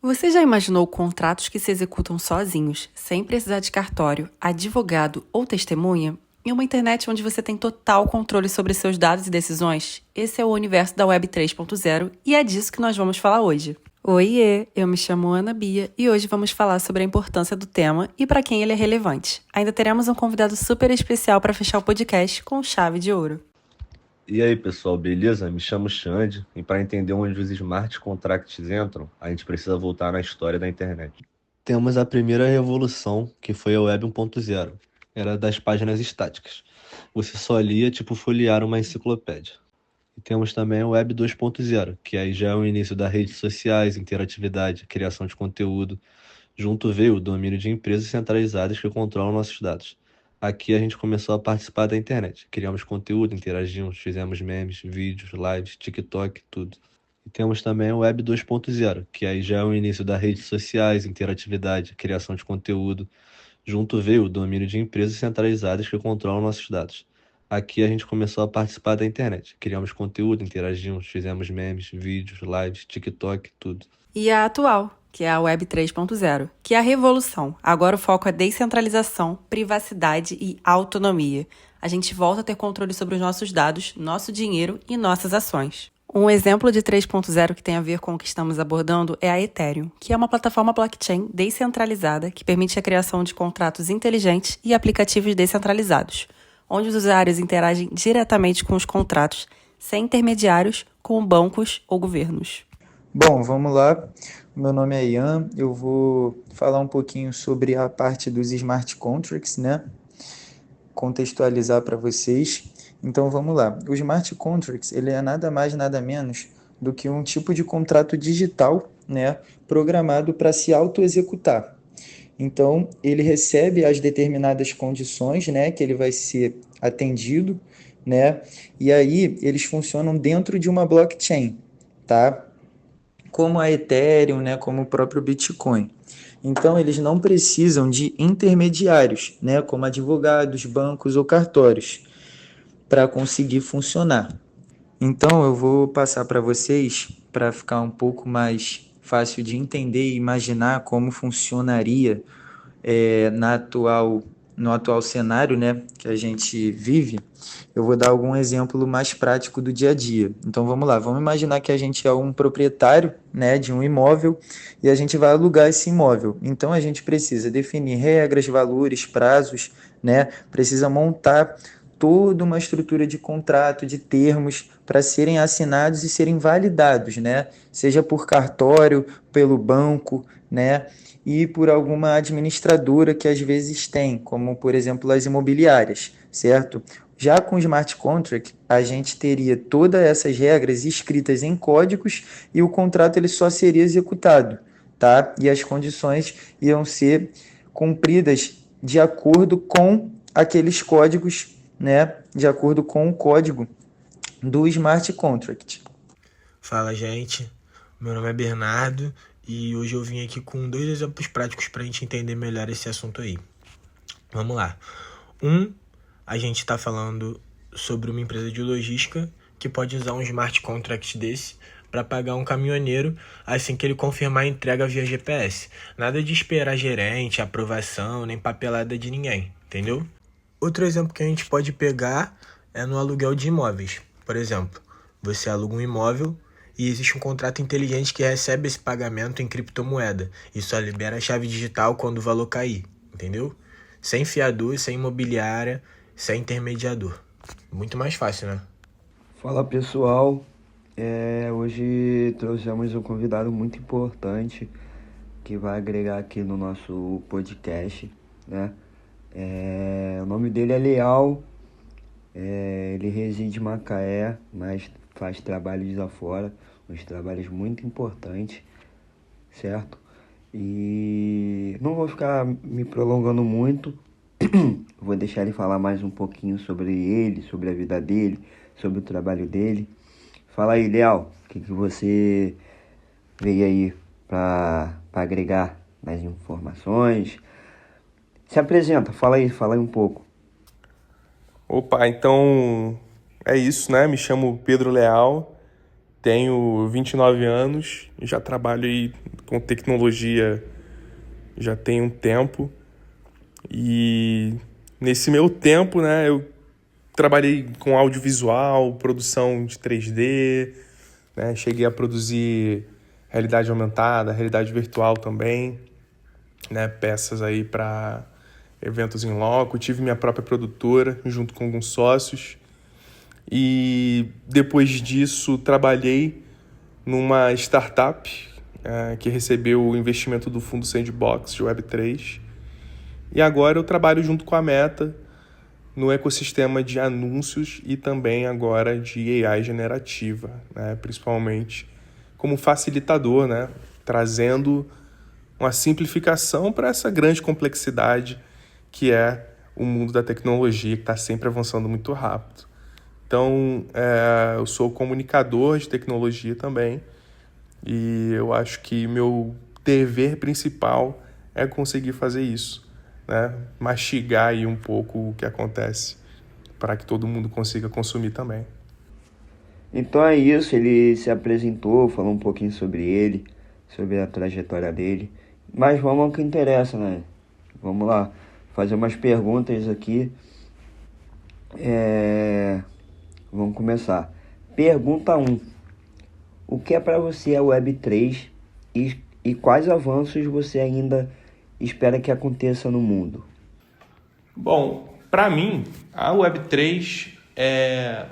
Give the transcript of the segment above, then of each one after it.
Você já imaginou contratos que se executam sozinhos, sem precisar de cartório, advogado ou testemunha? Em uma internet onde você tem total controle sobre seus dados e decisões? Esse é o universo da Web 3.0 e é disso que nós vamos falar hoje. Oiê, eu me chamo Ana Bia e hoje vamos falar sobre a importância do tema e para quem ele é relevante. Ainda teremos um convidado super especial para fechar o podcast com chave de ouro. E aí, pessoal, beleza? Me chamo Xande e para entender onde os smart contracts entram, a gente precisa voltar na história da internet. Temos a primeira revolução, que foi a Web 1.0. Era das páginas estáticas. Você só lia, tipo folhear uma enciclopédia. E temos também a Web 2.0, que aí já é o início das redes sociais, interatividade, criação de conteúdo. Junto veio o domínio de empresas centralizadas que controlam nossos dados. Aqui a gente começou a participar da internet. Criamos conteúdo, interagimos, fizemos memes, vídeos, lives, TikTok, tudo. E temos também o Web 2.0, que aí já é o início das redes sociais, interatividade, criação de conteúdo. Junto veio o domínio de empresas centralizadas que controlam nossos dados. Aqui a gente começou a participar da internet. Criamos conteúdo, interagimos, fizemos memes, vídeos, lives, TikTok, tudo. E a atual, que é a Web 3.0, que é a revolução. Agora o foco é descentralização, privacidade e autonomia. A gente volta a ter controle sobre os nossos dados, nosso dinheiro e nossas ações. Um exemplo de 3.0 que tem a ver com o que estamos abordando é a Ethereum, que é uma plataforma blockchain descentralizada que permite a criação de contratos inteligentes e aplicativos descentralizados, onde os usuários interagem diretamente com os contratos, sem intermediários, com bancos ou governos. Bom, vamos lá. Meu nome é Ian. Eu vou falar um pouquinho sobre a parte dos smart contracts, né? Contextualizar para vocês. Então vamos lá. O smart contracts, ele é nada mais nada menos do que um tipo de contrato digital, né, programado para se auto-executar. Então, ele recebe as determinadas condições, né, que ele vai ser atendido, né? E aí eles funcionam dentro de uma blockchain, tá? Como a Ethereum, né, como o próprio Bitcoin. Então, eles não precisam de intermediários, né, como advogados, bancos ou cartórios, para conseguir funcionar. Então, eu vou passar para vocês, para ficar um pouco mais fácil de entender e imaginar como funcionaria no atual cenário, né, que a gente vive. Eu vou dar algum exemplo mais prático do dia a dia. Então vamos lá, vamos imaginar que a gente é um proprietário, né, de um imóvel e a gente vai alugar esse imóvel. Então a gente precisa definir regras, valores, prazos, né, precisa montar toda uma estrutura de contrato, de termos para serem assinados e serem validados, né, seja por cartório, pelo banco, né, e por alguma administradora que às vezes tem, como por exemplo as imobiliárias, certo? Já com o smart contract, a gente teria todas essas regras escritas em códigos e o contrato ele só seria executado, tá? E as condições iam ser cumpridas de acordo com aqueles códigos, né? De acordo com o código do smart contract. Fala, gente. Meu nome é Bernardo e hoje eu vim aqui com 2 exemplos práticos para a gente entender melhor esse assunto aí. Vamos lá. A gente está falando sobre uma empresa de logística que pode usar um smart contract desse para pagar um caminhoneiro assim que ele confirmar a entrega via GPS. Nada de esperar gerente, aprovação, nem papelada de ninguém, entendeu? Outro exemplo que a gente pode pegar é no aluguel de imóveis. Por exemplo, você aluga um imóvel e existe um contrato inteligente que recebe esse pagamento em criptomoeda e só libera a chave digital quando o valor cair, entendeu? Sem fiador, sem imobiliária, sem intermediador. Muito mais fácil, né? Fala pessoal, hoje trouxemos um convidado muito importante que vai agregar aqui no nosso podcast, né? O nome dele é Leal, ele reside em Macaé, mas faz trabalhos afora, uns trabalhos muito importantes, certo? E não vou ficar me prolongando muito, vou deixar ele falar mais um pouquinho sobre ele, sobre a vida dele, sobre o trabalho dele. Fala aí, Leal, o que você veio aí para agregar mais informações? Se apresenta, fala aí um pouco. Opa, então é isso, né? Me chamo Pedro Leal, tenho 29 anos, já trabalho aí com tecnologia já tem um tempo. E nesse meu tempo, né, eu trabalhei com audiovisual, produção de 3D, né, cheguei a produzir realidade aumentada, realidade virtual também, né, peças aí para eventos em loco. Tive minha própria produtora junto com alguns sócios. E depois disso trabalhei numa startup que recebeu o investimento do fundo Sandbox de Web3. E agora eu trabalho junto com a Meta no ecossistema de anúncios e também agora de AI generativa, né? Principalmente como facilitador, né? Trazendo uma simplificação para essa grande complexidade que é o mundo da tecnologia, que está sempre avançando muito rápido. Então, eu sou comunicador de tecnologia também, e eu acho que meu dever principal é conseguir fazer isso, né? Mastigar aí um pouco o que acontece para que todo mundo consiga consumir também. Então é isso, ele se apresentou, falou um pouquinho sobre ele, sobre a trajetória dele. Mas vamos ao que interessa, né? Vamos lá, fazer umas perguntas aqui. Vamos começar. Pergunta 1. O que é para você a Web3 e quais avanços você ainda espera que aconteça no mundo? Bom, para mim, a Web3 é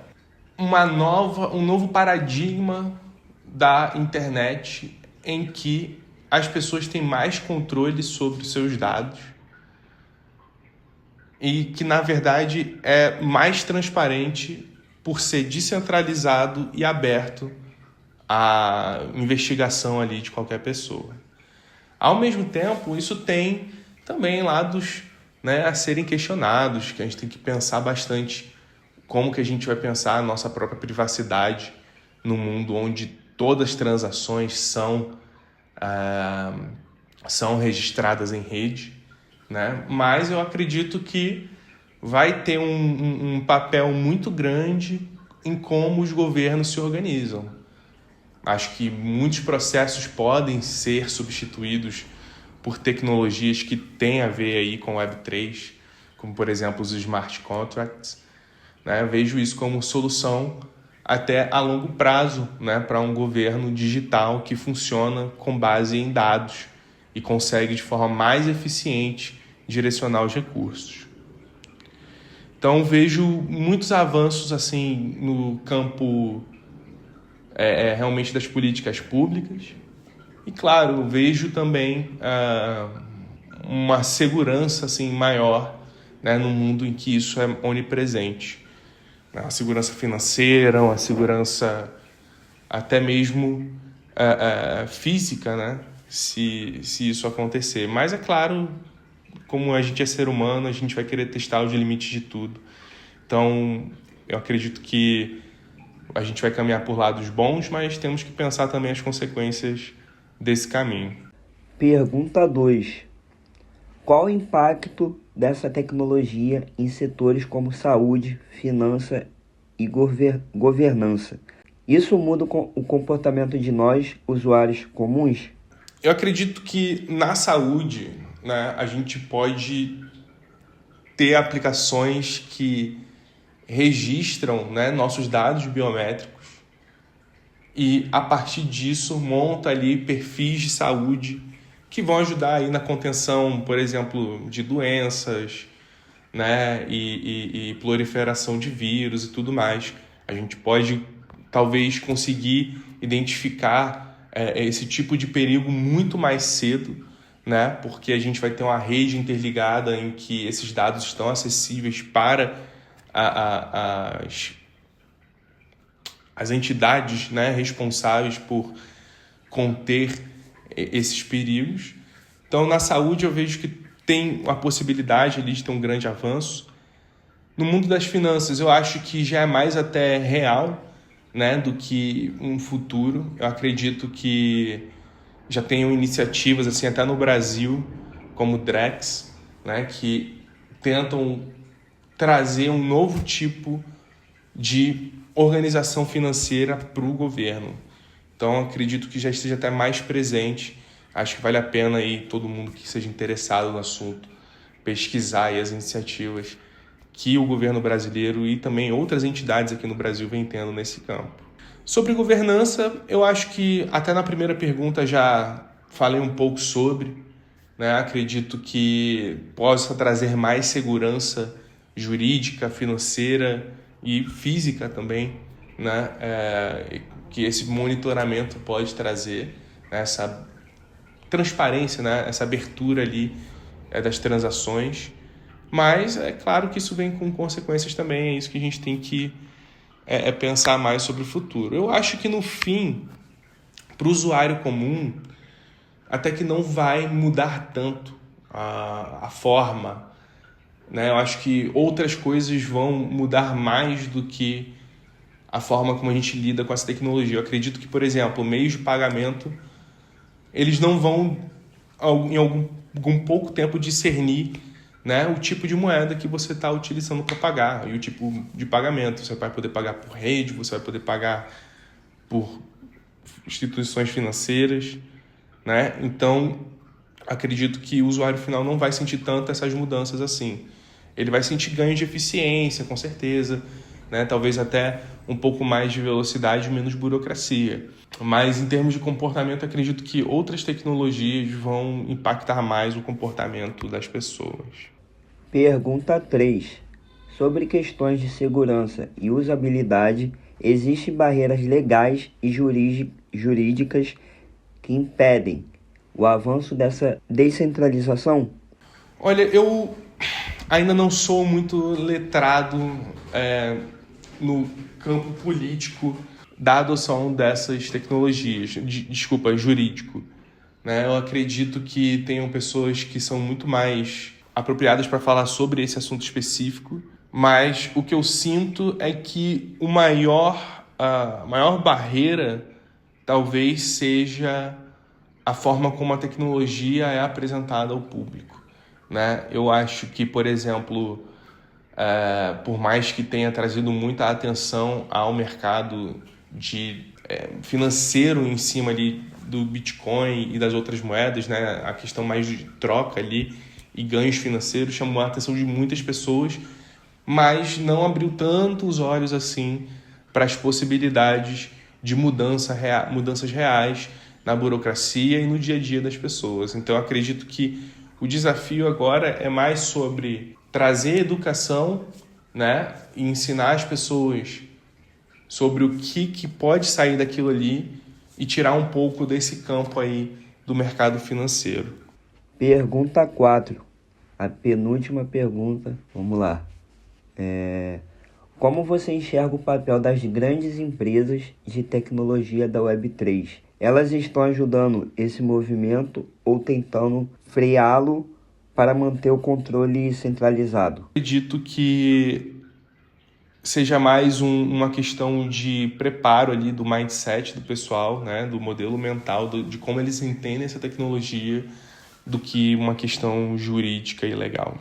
um novo paradigma da internet em que as pessoas têm mais controle sobre os seus dados e que, na verdade, é mais transparente por ser descentralizado e aberto à investigação ali de qualquer pessoa. Ao mesmo tempo, isso tem também lados, né, a serem questionados, que a gente tem que pensar bastante como que a gente vai pensar a nossa própria privacidade no mundo onde todas as transações são registradas em rede, né? Mas eu acredito que vai ter um papel muito grande em como os governos se organizam. Acho que muitos processos podem ser substituídos por tecnologias que têm a ver aí com Web3, como, por exemplo, os smart contracts, né? Vejo isso como solução até a longo prazo, né, para um governo digital que funciona com base em dados e consegue de forma mais eficiente direcionar os recursos. Então vejo muitos avanços assim no campo realmente das políticas públicas e, claro, vejo também uma segurança assim maior, né, no mundo em que isso é onipresente. Uma segurança financeira, uma segurança até mesmo física, né? Se isso acontecer. Mas é claro, como a gente é ser humano, a gente vai querer testar os limites de tudo. Então, eu acredito que a gente vai caminhar por lados bons, mas temos que pensar também as consequências desse caminho. Pergunta 2. Qual o impacto dessa tecnologia em setores como saúde, finança e governança? Isso muda o comportamento de nós, usuários comuns? Eu acredito que na saúde, né, a gente pode ter aplicações que registram, né, nossos dados biométricos e, a partir disso, monta ali perfis de saúde que vão ajudar aí na contenção, por exemplo, de doenças, né, e proliferação de vírus e tudo mais. A gente pode, talvez, conseguir identificar esse tipo de perigo muito mais cedo, né, porque a gente vai ter uma rede interligada em que esses dados estão acessíveis para as entidades, né, responsáveis por conter esses perigos. Então, na saúde, eu vejo que tem a possibilidade ali de ter um grande avanço. No mundo das finanças, eu acho que já é mais até real, né, do que um futuro. Eu acredito que já tenham iniciativas, assim, até no Brasil, como o Drex, né, que tentam trazer um novo tipo de organização financeira para o governo. Então, acredito que já esteja até mais presente. Acho que vale a pena aí todo mundo que seja interessado no assunto pesquisar aí as iniciativas que o governo brasileiro e também outras entidades aqui no Brasil vem tendo nesse campo. Sobre governança, eu acho que até na primeira pergunta já falei um pouco sobre, né? Acredito que possa trazer mais segurança jurídica, financeira e física também, né? Que esse monitoramento pode trazer, né? Essa transparência, né? Essa abertura ali das transações. Mas é claro que isso vem com consequências também, é isso que a gente tem que pensar mais sobre o futuro. Eu acho que no fim, para o usuário comum, até que não vai mudar tanto a forma, né? Eu acho que outras coisas vão mudar mais do que a forma como a gente lida com essa tecnologia. Eu acredito que, por exemplo, meios de pagamento, eles não vão, em algum pouco tempo, discernir, né, o tipo de moeda que você está utilizando para pagar e o tipo de pagamento. Você vai poder pagar por rede, você vai poder pagar por instituições financeiras, né? Então, acredito que o usuário final não vai sentir tanto essas mudanças assim. Ele vai sentir ganho de eficiência, com certeza, né? Talvez até um pouco mais de velocidade e menos burocracia. Mas, em termos de comportamento, acredito que outras tecnologias vão impactar mais o comportamento das pessoas. Pergunta 3. Sobre questões de segurança e usabilidade, existem barreiras legais e jurídicas que impedem o avanço dessa descentralização? Olha, eu ainda não sou muito letrado no campo político da adoção dessas tecnologias, jurídico, né? Eu acredito que tenham pessoas que são muito mais apropriadas para falar sobre esse assunto específico, mas o que eu sinto é que a maior barreira talvez seja a forma como a tecnologia é apresentada ao público, né? Eu acho que, por exemplo, por mais que tenha trazido muita atenção ao mercado financeiro em cima ali do Bitcoin e das outras moedas, né? A questão mais de troca ali e ganhos financeiros chamou a atenção de muitas pessoas, mas não abriu tanto os olhos assim para as possibilidades de mudanças reais na burocracia e no dia a dia das pessoas. Então, eu acredito que o desafio agora é mais sobre trazer educação, né, e ensinar as pessoas sobre o que pode sair daquilo ali e tirar um pouco desse campo aí do mercado financeiro. Pergunta 4. A penúltima pergunta. Vamos lá. Como você enxerga o papel das grandes empresas de tecnologia da Web3? Elas estão ajudando esse movimento ou tentando freá-lo para manter o controle centralizado? Acredito que seja mais uma questão de preparo ali do mindset do pessoal, né, do modelo mental, de como eles entendem essa tecnologia, do que uma questão jurídica e legal.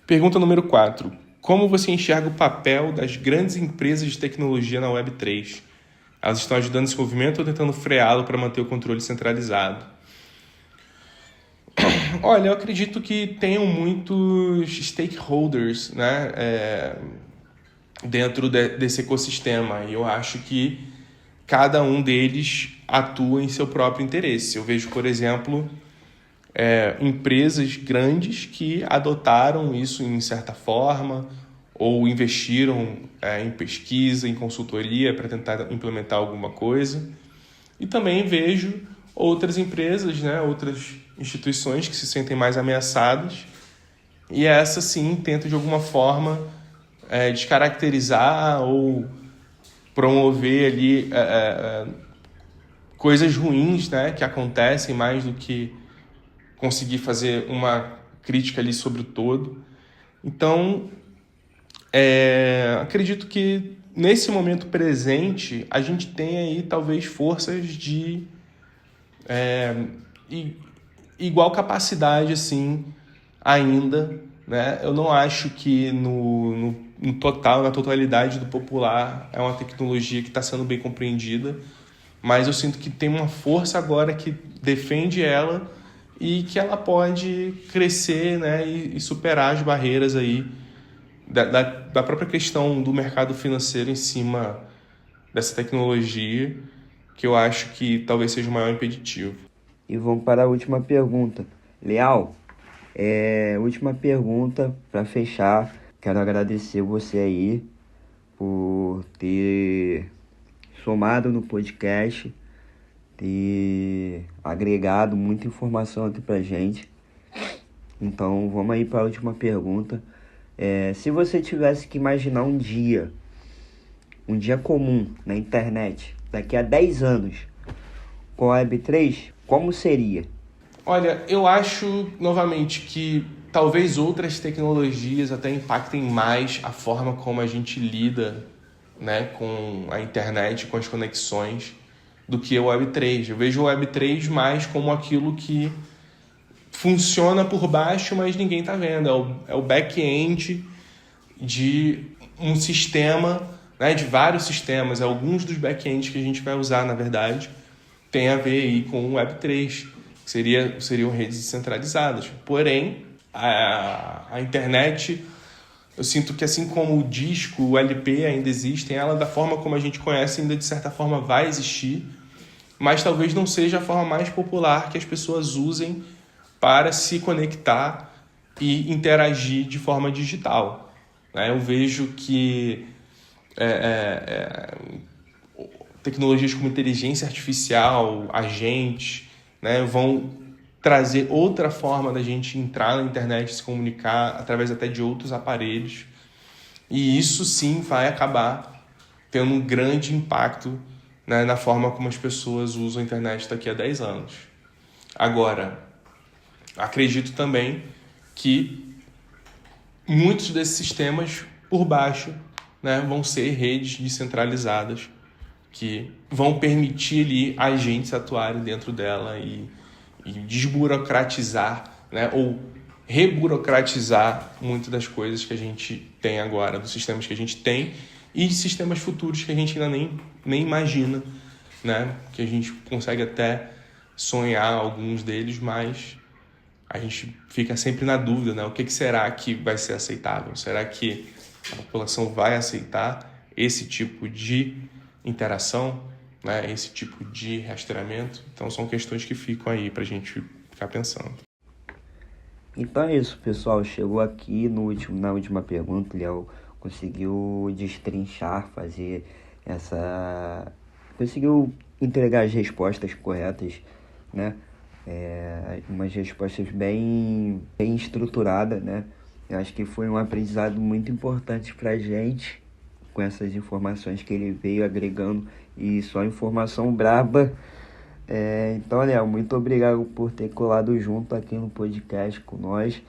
Pergunta número 4. Como você enxerga o papel das grandes empresas de tecnologia na Web3? Elas estão ajudando esse movimento ou tentando freá-lo para manter o controle centralizado? Olha, eu acredito que tenham muitos stakeholders, né, dentro desse ecossistema. E eu acho que cada um deles atua em seu próprio interesse. Eu vejo, por exemplo, empresas grandes que adotaram isso em certa forma ou investiram em pesquisa, em consultoria para tentar implementar alguma coisa. E também vejo outras empresas, né, outras instituições que se sentem mais ameaçadas e essa sim tenta de alguma forma descaracterizar ou promover ali coisas ruins, né, que acontecem mais do que conseguir fazer uma crítica ali sobre o todo. Então, acredito que nesse momento presente a gente tem aí talvez forças de igual capacidade assim ainda, né? Eu não acho que no total, na totalidade do popular, é uma tecnologia que está sendo bem compreendida, mas eu sinto que tem uma força agora que defende ela e que ela pode crescer, né, e superar as barreiras aí da própria questão do mercado financeiro em cima dessa tecnologia, que eu acho que talvez seja o maior impeditivo. E vamos para a última pergunta. Leal, última pergunta para fechar. Quero agradecer você aí por ter somado no podcast, ter agregado muita informação aqui pra gente. Então vamos aí para a última pergunta. Se você tivesse que imaginar um dia comum na internet, daqui a 10 anos, com a Web3, como seria? Olha, eu acho, novamente, que talvez outras tecnologias até impactem mais a forma como a gente lida, né, com a internet, com as conexões, do que o Web3. Eu vejo o Web3 mais como aquilo que funciona por baixo, mas ninguém está vendo. É o back-end de um sistema, né, de vários sistemas. Alguns dos back-ends que a gente vai usar, na verdade, tem a ver aí com o Web3, que seriam redes descentralizadas. Porém, a internet, eu sinto que assim como o disco, o LP ainda existem, ela da forma como a gente conhece ainda de certa forma vai existir, mas talvez não seja a forma mais popular que as pessoas usem para se conectar e interagir de forma digital, né? Eu vejo que tecnologias como inteligência artificial, agentes, né, vão trazer outra forma da gente entrar na internet, se comunicar através até de outros aparelhos. E isso sim vai acabar tendo um grande impacto, né, na forma como as pessoas usam a internet daqui a 10 anos. Agora, acredito também que muitos desses sistemas por baixo, né, vão ser redes descentralizadas que vão permitir ali agentes atuarem dentro dela e desburocratizar, né, ou reburocratizar muitas das coisas que a gente tem agora, dos sistemas que a gente tem e de sistemas futuros que a gente ainda nem imagina, né, que a gente consegue até sonhar alguns deles, mas a gente fica sempre na dúvida, né, o que será que vai ser aceitável? Será que a população vai aceitar esse tipo de interação, né, esse tipo de rastreamento? Então são questões que ficam aí para a gente ficar pensando. Então é isso, pessoal. Chegou aqui na última pergunta, o Léo conseguiu destrinchar, conseguiu entregar as respostas corretas, né? Umas respostas bem estruturadas, né? Eu acho que foi um aprendizado muito importante pra gente, com essas informações que ele veio agregando, e só informação braba. Então, Léo, muito obrigado por ter colado junto aqui no podcast com nós,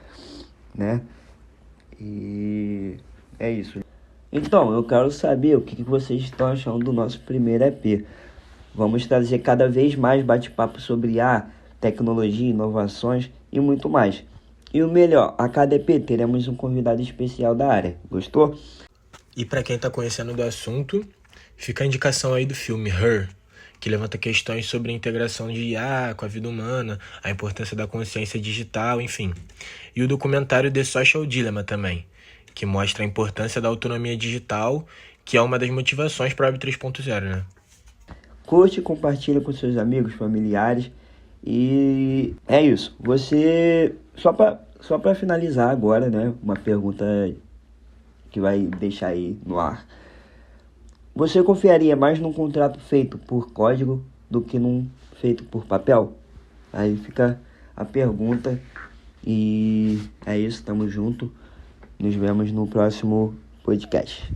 né? E é isso. Então, eu quero saber o que vocês estão achando do nosso primeiro EP. Vamos trazer cada vez mais bate-papo sobre tecnologia, inovações e muito mais. E o melhor, a cada EP teremos um convidado especial da área. Gostou? E para quem está conhecendo do assunto, fica a indicação aí do filme Her, que levanta questões sobre a integração de IA com a vida humana, a importância da consciência digital, enfim. E o documentário The Social Dilemma também, que mostra a importância da autonomia digital, que é uma das motivações para a Web 3.0, né? Curte e compartilha com seus amigos, familiares. E é isso. Você, só para finalizar agora, né, uma pergunta que vai deixar aí no ar. Você confiaria mais num contrato feito por código do que num feito por papel? Aí fica a pergunta. E é isso, tamo junto. Nos vemos no próximo podcast.